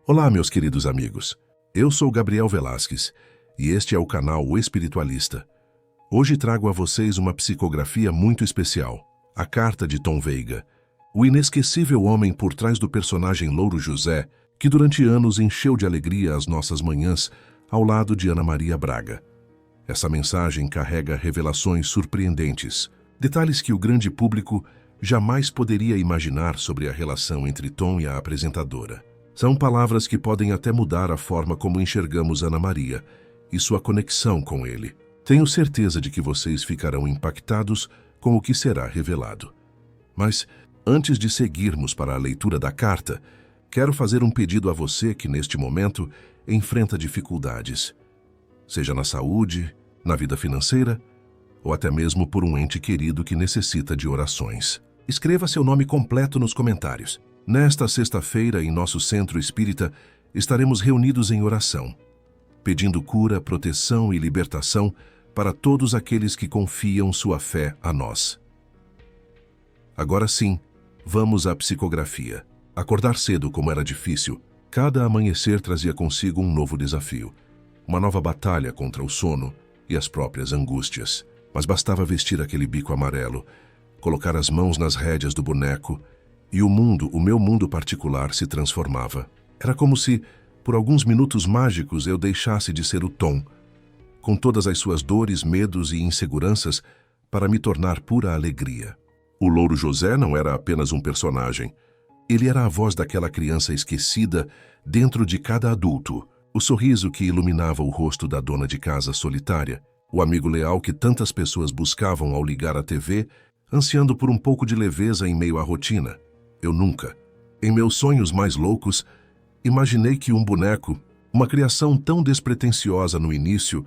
Olá, meus queridos amigos. Eu sou Gabriel Velasquez e este é o canal O Espiritualista. Hoje trago a vocês uma psicografia muito especial, a Carta de Tom Veiga, o inesquecível homem por trás do personagem Louro José, que durante anos encheu de alegria as nossas manhãs ao lado de Ana Maria Braga. Essa mensagem carrega revelações surpreendentes, detalhes que o grande público jamais poderia imaginar sobre a relação entre Tom e a apresentadora. São palavras que podem até mudar a forma como enxergamos Ana Maria e sua conexão com ele. Tenho certeza de que vocês ficarão impactados com o que será revelado. Mas, antes de seguirmos para a leitura da carta, quero fazer um pedido a você que, neste momento, enfrenta dificuldades. Seja na saúde, na vida financeira, ou até mesmo por um ente querido que necessita de orações. Escreva seu nome completo nos comentários. Nesta sexta-feira, em nosso centro espírita, estaremos reunidos em oração, pedindo cura, proteção e libertação para todos aqueles que confiam sua fé a nós. Agora sim, vamos à psicografia. Acordar cedo, como era difícil, cada amanhecer trazia consigo um novo desafio, uma nova batalha contra o sono e as próprias angústias. Mas bastava vestir aquele bico amarelo, colocar as mãos nas rédeas do boneco, e o meu mundo particular, se transformava. Era como se, por alguns minutos mágicos, eu deixasse de ser o Tom, com todas as suas dores, medos e inseguranças, para me tornar pura alegria. O Louro José não era apenas um personagem. Ele era a voz daquela criança esquecida dentro de cada adulto, o sorriso que iluminava o rosto da dona de casa solitária, o amigo leal que tantas pessoas buscavam ao ligar a TV, ansiando por um pouco de leveza em meio à rotina. Eu nunca, em meus sonhos mais loucos, imaginei que um boneco, uma criação tão despretensiosa no início,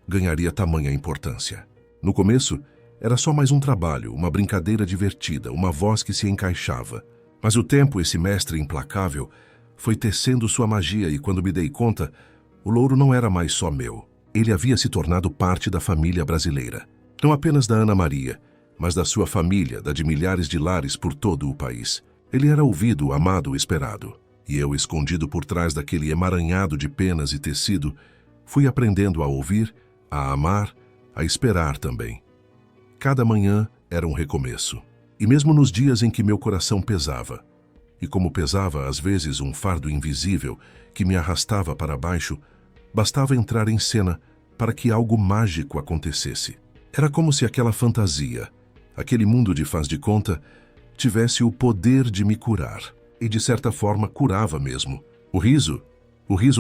ganharia tamanha importância. No começo, era só mais um trabalho, uma brincadeira divertida, uma voz que se encaixava. Mas o tempo, esse mestre implacável, foi tecendo sua magia e quando me dei conta, o Louro não era mais só meu. Ele havia se tornado parte da família brasileira. Não apenas da Ana Maria, mas da sua família, da de milhares de lares por todo o país. Ele era ouvido, amado, esperado. E eu, escondido por trás daquele emaranhado de penas e tecido, fui aprendendo a ouvir, a amar, a esperar também. Cada manhã era um recomeço. E mesmo nos dias em que meu coração pesava, e como pesava às vezes um fardo invisível que me arrastava para baixo, bastava entrar em cena para que algo mágico acontecesse. Era como se aquela fantasia, aquele mundo de faz de conta, tivesse o poder de me curar. E de certa forma curava mesmo. O riso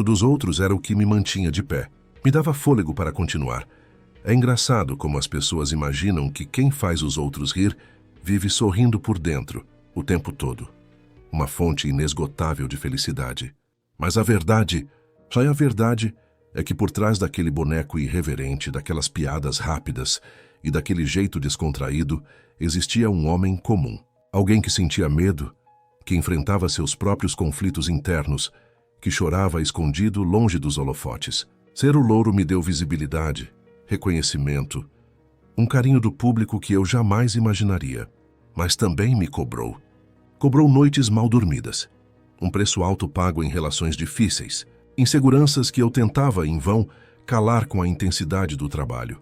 dos outros era o que me mantinha de pé. Me dava fôlego para continuar. É engraçado como as pessoas imaginam que quem faz os outros rir vive sorrindo por dentro, o tempo todo. Uma fonte inesgotável de felicidade. Mas a verdade é que por trás daquele boneco irreverente, daquelas piadas rápidas e daquele jeito descontraído, existia um homem comum. Alguém que sentia medo, que enfrentava seus próprios conflitos internos, que chorava escondido longe dos holofotes. Ser o Louro me deu visibilidade, reconhecimento, um carinho do público que eu jamais imaginaria. Mas também me cobrou. Cobrou noites mal dormidas, um preço alto pago em relações difíceis, inseguranças que eu tentava, em vão, calar com a intensidade do trabalho.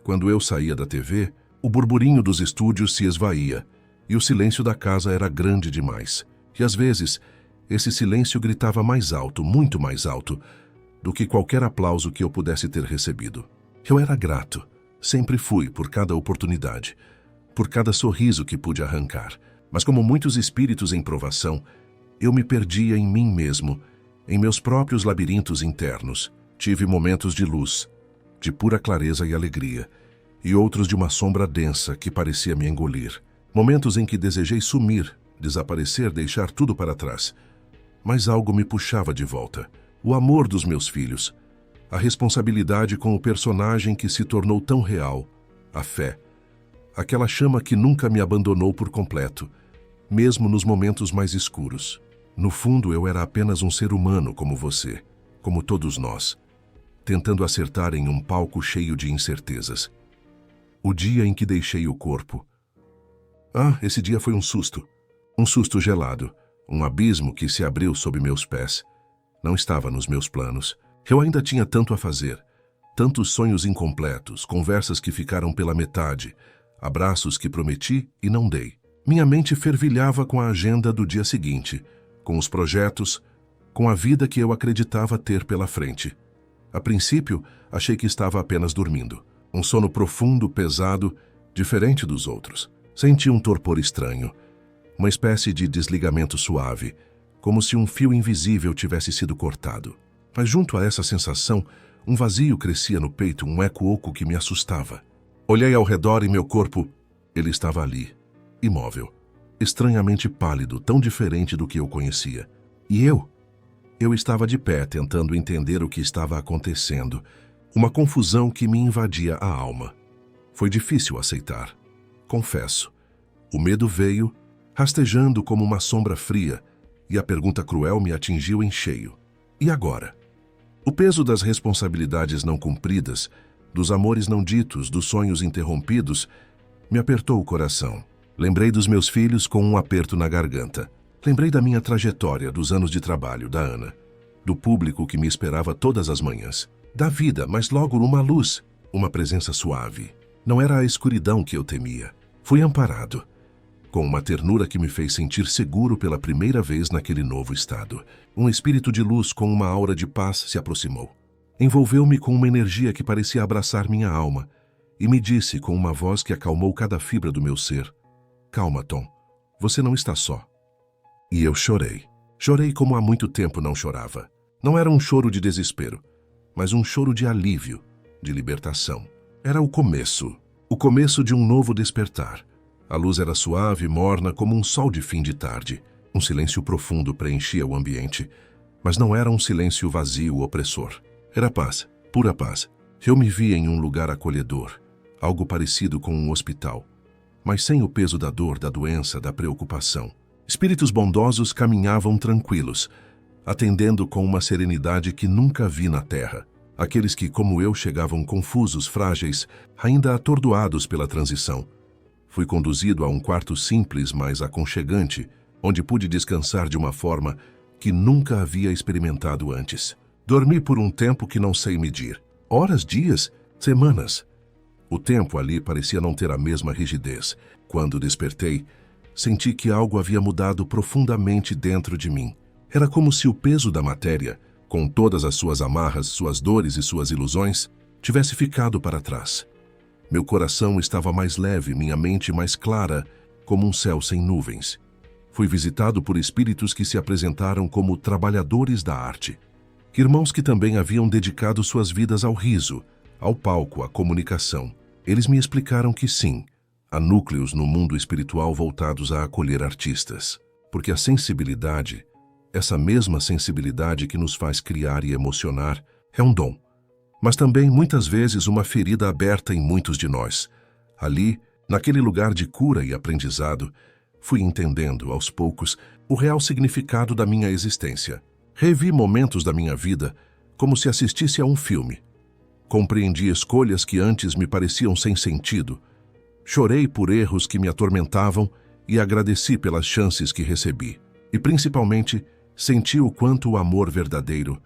Quando eu saía da TV, o burburinho dos estúdios se esvaía, e o silêncio da casa era grande demais. E às vezes, esse silêncio gritava mais alto, muito mais alto, do que qualquer aplauso que eu pudesse ter recebido. Eu era grato, sempre fui, por cada oportunidade, por cada sorriso que pude arrancar. Mas como muitos espíritos em provação, eu me perdia em mim mesmo, em meus próprios labirintos internos. Tive momentos de luz, de pura clareza e alegria, e outros de uma sombra densa que parecia me engolir. Momentos em que desejei sumir, desaparecer, deixar tudo para trás. Mas algo me puxava de volta. O amor dos meus filhos, a responsabilidade com o personagem que se tornou tão real, a fé, aquela chama que nunca me abandonou por completo, mesmo nos momentos mais escuros. No fundo, eu era apenas um ser humano como você, como todos nós, tentando acertar em um palco cheio de incertezas. O dia em que deixei o corpo. Esse dia foi um susto gelado, um abismo que se abriu sob meus pés. Não estava nos meus planos. Eu ainda tinha tanto a fazer. Tantos sonhos incompletos, conversas que ficaram pela metade, abraços que prometi e não dei. Minha mente fervilhava com a agenda do dia seguinte, com os projetos, com a vida que eu acreditava ter pela frente. A princípio, achei que estava apenas dormindo. Um sono profundo, pesado, diferente dos outros. Senti um torpor estranho, uma espécie de desligamento suave, como se um fio invisível tivesse sido cortado. Mas junto a essa sensação, um vazio crescia no peito, um eco oco que me assustava. Olhei ao redor e meu corpo, ele estava ali, imóvel, estranhamente pálido, tão diferente do que eu conhecia. E eu estava de pé, tentando entender o que estava acontecendo, uma confusão que me invadia a alma. Foi difícil aceitar, confesso. O medo veio, rastejando como uma sombra fria, e a pergunta cruel me atingiu em cheio. E agora? O peso das responsabilidades não cumpridas, dos amores não ditos, dos sonhos interrompidos, me apertou o coração. Lembrei dos meus filhos com um aperto na garganta. Lembrei da minha trajetória, dos anos de trabalho, da Ana, do público que me esperava todas as manhãs, da vida, mas logo uma luz, uma presença suave. Não era a escuridão que eu temia. Fui amparado, com uma ternura que me fez sentir seguro pela primeira vez naquele novo estado. Um espírito de luz com uma aura de paz se aproximou. Envolveu-me com uma energia que parecia abraçar minha alma e me disse com uma voz que acalmou cada fibra do meu ser: "Calma, Tom, você não está só." E eu chorei. Chorei como há muito tempo não chorava. Não era um choro de desespero, mas um choro de alívio, de libertação. Era o começo de um novo despertar. A luz era suave e morna como um sol de fim de tarde. Um silêncio profundo preenchia o ambiente, mas não era um silêncio vazio, opressor. Era paz, pura paz. Eu me via em um lugar acolhedor, algo parecido com um hospital, mas sem o peso da dor, da doença, da preocupação. Espíritos bondosos caminhavam tranquilos, atendendo com uma serenidade que nunca vi na terra. Aqueles que, como eu, chegavam confusos, frágeis, ainda atordoados pela transição. Fui conduzido a um quarto simples, mas aconchegante, onde pude descansar de uma forma que nunca havia experimentado antes. Dormi por um tempo que não sei medir. Horas, dias, semanas. O tempo ali parecia não ter a mesma rigidez. Quando despertei, senti que algo havia mudado profundamente dentro de mim. Era como se o peso da matéria, com todas as suas amarras, suas dores e suas ilusões, tivesse ficado para trás. Meu coração estava mais leve, minha mente mais clara, como um céu sem nuvens. Fui visitado por espíritos que se apresentaram como trabalhadores da arte. Irmãos que também haviam dedicado suas vidas ao riso, ao palco, à comunicação. Eles me explicaram que sim, há núcleos no mundo espiritual voltados a acolher artistas. Porque a sensibilidade, essa mesma sensibilidade que nos faz criar e emocionar, é um dom. Mas também, muitas vezes, uma ferida aberta em muitos de nós. Ali, naquele lugar de cura e aprendizado, fui entendendo, aos poucos, o real significado da minha existência. Revi momentos da minha vida como se assistisse a um filme. Compreendi escolhas que antes me pareciam sem sentido. Chorei por erros que me atormentavam e agradeci pelas chances que recebi. E, principalmente, senti o quanto o amor verdadeiro,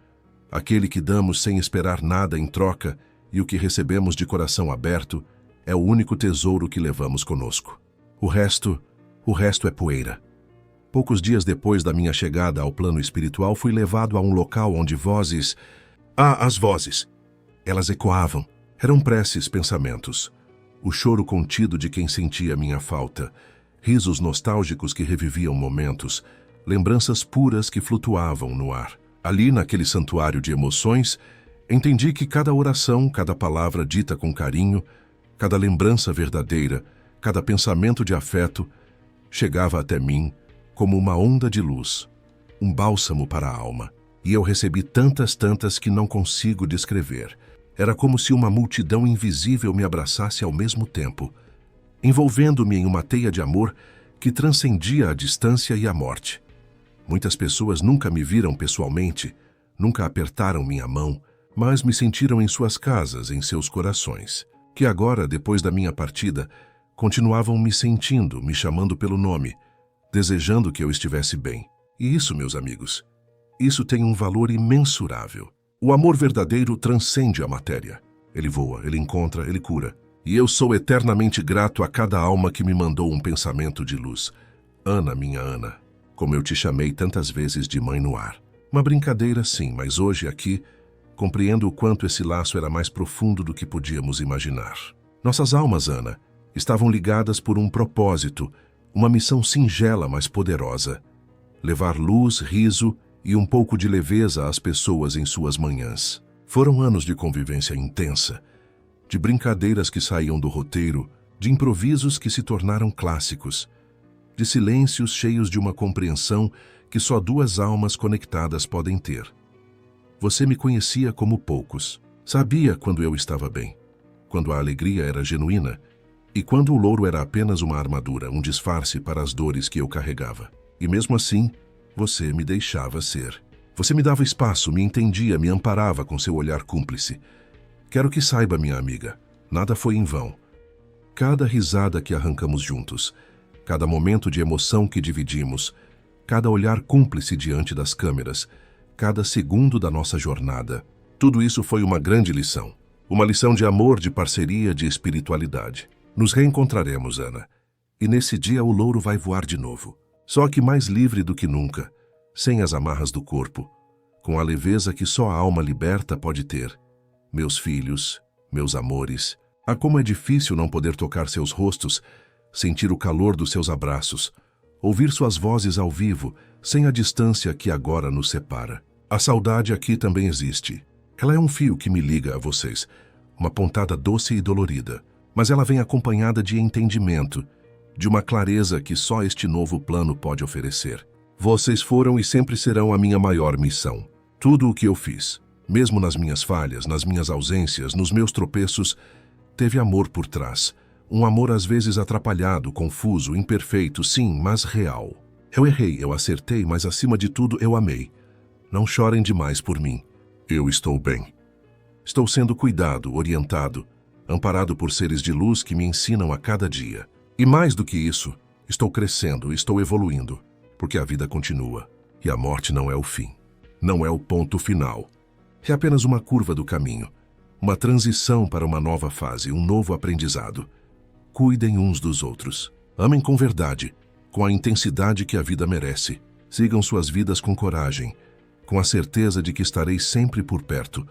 aquele que damos sem esperar nada em troca e o que recebemos de coração aberto, é o único tesouro que levamos conosco. O resto é poeira. Poucos dias depois da minha chegada ao plano espiritual, fui levado a um local onde vozes... as vozes! Elas ecoavam. Eram preces, pensamentos. O choro contido de quem sentia minha falta. Risos nostálgicos que reviviam momentos. Lembranças puras que flutuavam no ar. Ali, naquele santuário de emoções, entendi que cada oração, cada palavra dita com carinho, cada lembrança verdadeira, cada pensamento de afeto, chegava até mim como uma onda de luz, um bálsamo para a alma. E eu recebi tantas que não consigo descrever. Era como se uma multidão invisível me abraçasse ao mesmo tempo, envolvendo-me em uma teia de amor que transcendia a distância e a morte. Muitas pessoas nunca me viram pessoalmente, nunca apertaram minha mão, mas me sentiram em suas casas, em seus corações, que agora, depois da minha partida, continuavam me sentindo, me chamando pelo nome, desejando que eu estivesse bem. E isso, meus amigos, Isso tem um valor imensurável. O amor verdadeiro transcende a matéria. Ele voa, ele encontra, ele cura. E eu sou eternamente grato a cada alma que me mandou um pensamento de luz. Ana, minha Ana, como eu te chamei tantas vezes de mãe no ar. Uma brincadeira, sim, mas hoje aqui compreendo o quanto esse laço era mais profundo do que podíamos imaginar. Nossas almas, Ana, estavam ligadas por um propósito, uma missão singela, mas poderosa. Levar luz, riso e um pouco de leveza às pessoas em suas manhãs. Foram anos de convivência intensa, de brincadeiras que saíam do roteiro, de improvisos que se tornaram clássicos, de silêncios cheios de uma compreensão que só duas almas conectadas podem ter. Você me conhecia como poucos. Sabia quando eu estava bem, quando a alegria era genuína e quando o louro era apenas uma armadura, um disfarce para as dores que eu carregava. E mesmo assim, você me deixava ser. Você me dava espaço, me entendia, me amparava com seu olhar cúmplice. Quero que saiba, minha amiga, nada foi em vão. Cada risada que arrancamos juntos, cada momento de emoção que dividimos, cada olhar cúmplice diante das câmeras, cada segundo da nossa jornada, tudo isso foi uma grande lição. Uma lição de amor, de parceria, de espiritualidade. Nos reencontraremos, Ana. E nesse dia o louro vai voar de novo. Só que mais livre do que nunca, sem as amarras do corpo, com a leveza que só a alma liberta pode ter. Meus filhos, meus amores, como é difícil não poder tocar seus rostos, sentir o calor dos seus abraços, ouvir suas vozes ao vivo, sem a distância que agora nos separa. A saudade aqui também existe. Ela é um fio que me liga a vocês, uma pontada doce e dolorida, mas ela vem acompanhada de entendimento, de uma clareza que só este novo plano pode oferecer. Vocês foram e sempre serão a minha maior missão. Tudo o que eu fiz, mesmo nas minhas falhas, nas minhas ausências, nos meus tropeços, teve amor por trás. Um amor às vezes atrapalhado, confuso, imperfeito, sim, mas real. Eu errei, eu acertei, mas acima de tudo eu amei. Não chorem demais por mim. Eu estou bem. Estou sendo cuidado, orientado, amparado por seres de luz que me ensinam a cada dia. E mais do que isso, estou crescendo, estou evoluindo, porque a vida continua e a morte não é o fim. Não é o ponto final. É apenas uma curva do caminho, uma transição para uma nova fase, um novo aprendizado. Cuidem uns dos outros. Amem com verdade, com a intensidade que a vida merece. Sigam suas vidas com coragem, com a certeza de que estarei sempre por perto,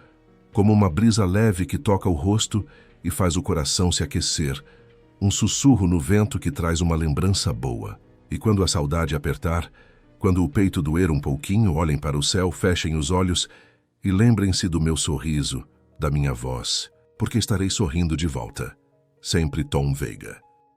como uma brisa leve que toca o rosto e faz o coração se aquecer, um sussurro no vento que traz uma lembrança boa. E quando a saudade apertar, quando o peito doer um pouquinho, olhem para o céu, fechem os olhos e lembrem-se do meu sorriso, da minha voz, porque estarei sorrindo de volta. Sempre Tom Veiga.